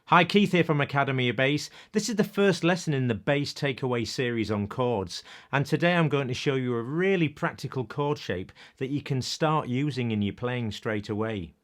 Hi, Keith here from Academy of Bass. This is the first lesson in the Bass Takeaway series on chords, and today I'm going to show you a really practical chord shape that you can start using in your playing straight away.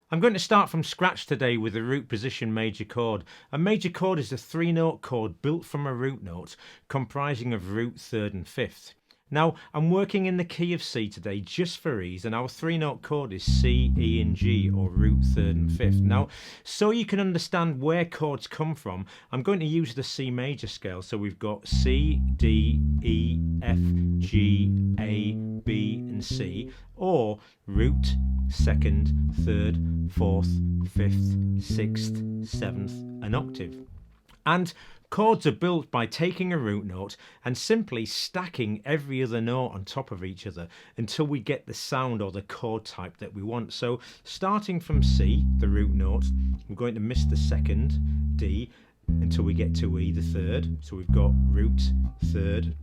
I'm going to start from scratch today with a root position major chord. A major chord is a three-note chord built from a root note comprising of root, third and fifth. Now, I'm working in the key of C today just for ease, and our three-note chord is C, E and G, or root, third and fifth. Now, so you can understand where chords come from, I'm going to use the C major scale. So we've got C, D, E, F, G, A, B and C, or root, second, third, fourth, fifth, sixth, seventh, an octave. And chords are built by taking a root note and simply stacking every other note on top of each other until we get the sound or the chord type that we want. So starting from C, the root note, we're going to miss the second, D, until we get to E, the third. So we've got root, third.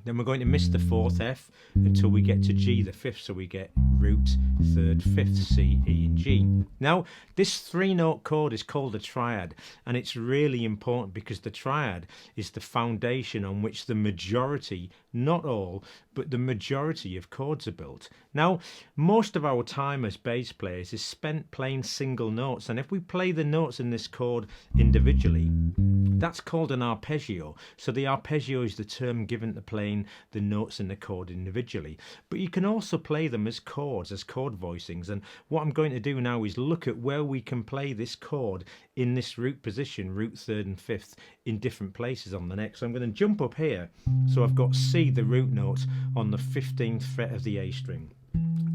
Then we're going to miss the fourth, F, until we get to G, the fifth, so we get root, third, fifth, C, E and G. Now, this three-note chord is called a triad, and it's really important because the triad is the foundation on which the majority, not all, but the majority of chords are built. Now, most of our time as bass players is spent playing single notes, and if we play the notes in this chord individually, that's called an arpeggio. So the arpeggio is the term given to playing the notes in the chord individually. But you can also play them as chords, as chord voicings. And what I'm going to do now is look at where we can play this chord in this root position, root, third and fifth, in different places on the neck. So I'm going to jump up here. So I've got C, the root note, on the 15th fret of the A string.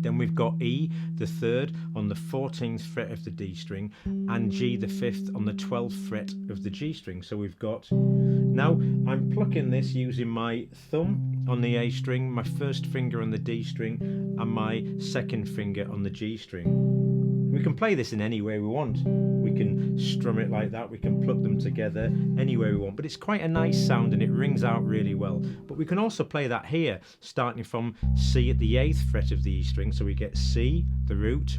Then we've got E, the third, on the 14th fret of the D string, and G, the fifth, on the 12th fret of the G string. So we've got, now I'm plucking this using my thumb on the A string, my first finger on the D string, and my second finger on the G string. We can play this in any way we want. We can strum it like that, we can pluck them together any way we want, but it's quite a nice sound and it rings out really well. But we can also play that here, starting from C at the 8th fret of the E string, so we get C, the root,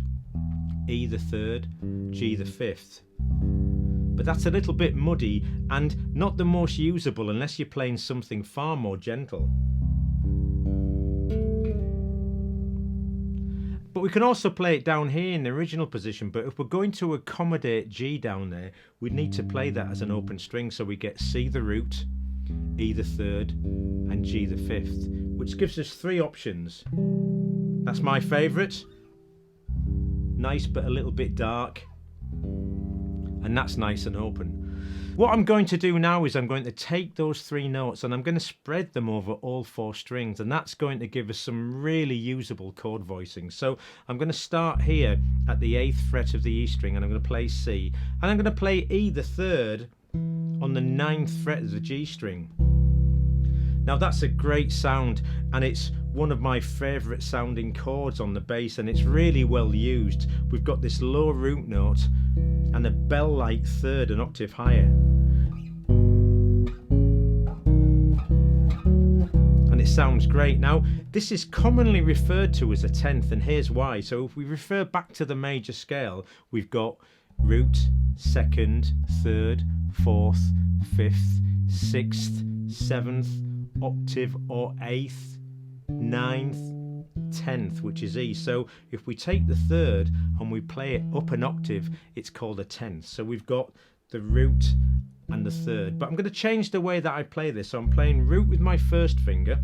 E the third, G the fifth. But that's a little bit muddy and not the most usable unless you're playing something far more gentle. But we can also play it down here in the original position, but if we're going to accommodate G down there, we'd need to play that as an open string, so we get C the root, E the third, and G the fifth, which gives us three options. That's my favourite. Nice but a little bit dark, and that's nice and open. What I'm going to do now is I'm going to take those three notes and I'm going to spread them over all four strings, and that's going to give us some really usable chord voicings. So I'm going to start here at the 8th fret of the E string and I'm going to play C, and I'm going to play E the third on the 9th fret of the G string. Now that's a great sound and it's one of my favourite sounding chords on the bass, and it's really well used. We've got this low root note and a bell-like third an octave higher. And it sounds great. Now, this is commonly referred to as a 10th, and here's why. So if we refer back to the major scale, we've got root, second, third, fourth, fifth, sixth, seventh, octave or 8th, 9th, 10th, which is E. So if we take the third and we play it up an octave, it's called a 10th. So we've got the root and the third, but I'm going to change the way that I play this. So I'm playing root with my first finger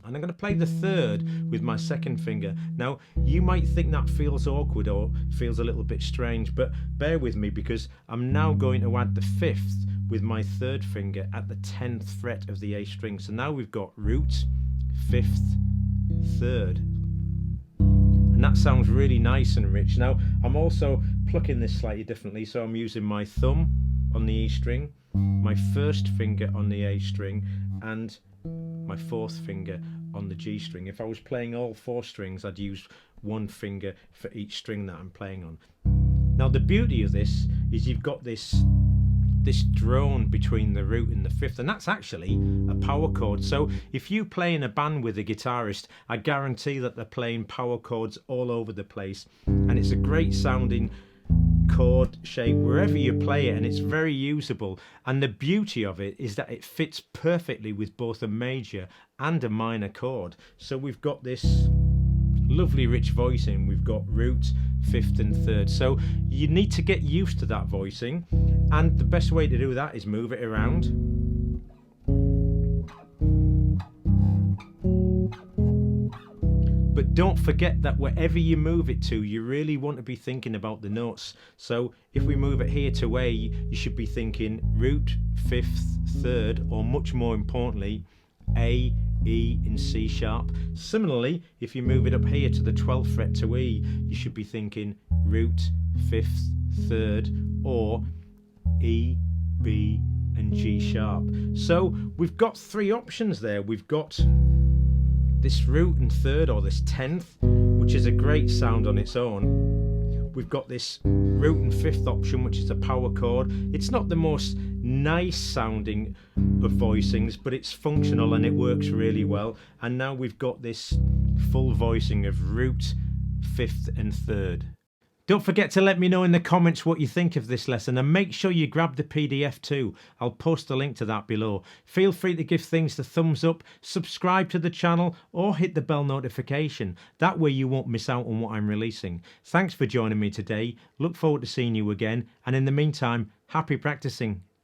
and I'm going to play the third with my second finger. Now you might think that feels awkward or feels a little bit strange, but bear with me because I'm now going to add the fifth with my third finger at the 10th fret of the A string. So now we've got root, fifth, third, and that sounds really nice and rich. Now I'm also plucking this slightly differently, so I'm using my thumb on the E string, my first finger on the A string, and my fourth finger on the G string. If I was playing all four strings, I'd use one finger for each string that I'm playing on. Now the beauty of this is you've got this this drone between the root and the fifth, and that's actually a power chord. So if you play in a band with a guitarist, I guarantee that they're playing power chords all over the place, and it's a great sounding chord shape wherever you play it, and it's very usable. And the beauty of it is that it fits perfectly with both a major and a minor chord. So we've got this lovely rich voicing. We've got root, fifth and third, so you need to get used to that voicing, and the best way to do that is move it around. But don't forget that wherever you move it to, you really want to be thinking about the notes. So if we move it here to A, you should be thinking root, fifth, third, or much more importantly, A, E and C sharp. Similarly, if you move it up here to the 12th fret to E, you should be thinking root, fifth, third, or E, B and G sharp. So we've got three options there. We've got this root and third, or this 10th, which is a great sound on its own. We've got this root and fifth option, which is a power chord. It's not the most nice sounding of voicings, but it's functional and it works really well. And now we've got this full voicing of root, fifth and third. Don't forget to let me know in the comments what you think of this lesson, and make sure you grab the PDF too. I'll post a link to that below. Feel free to give things the thumbs up, subscribe to the channel, or hit the bell notification. That way you won't miss out on what I'm releasing. Thanks for joining me today. Look forward to seeing you again, and in the meantime, happy practicing.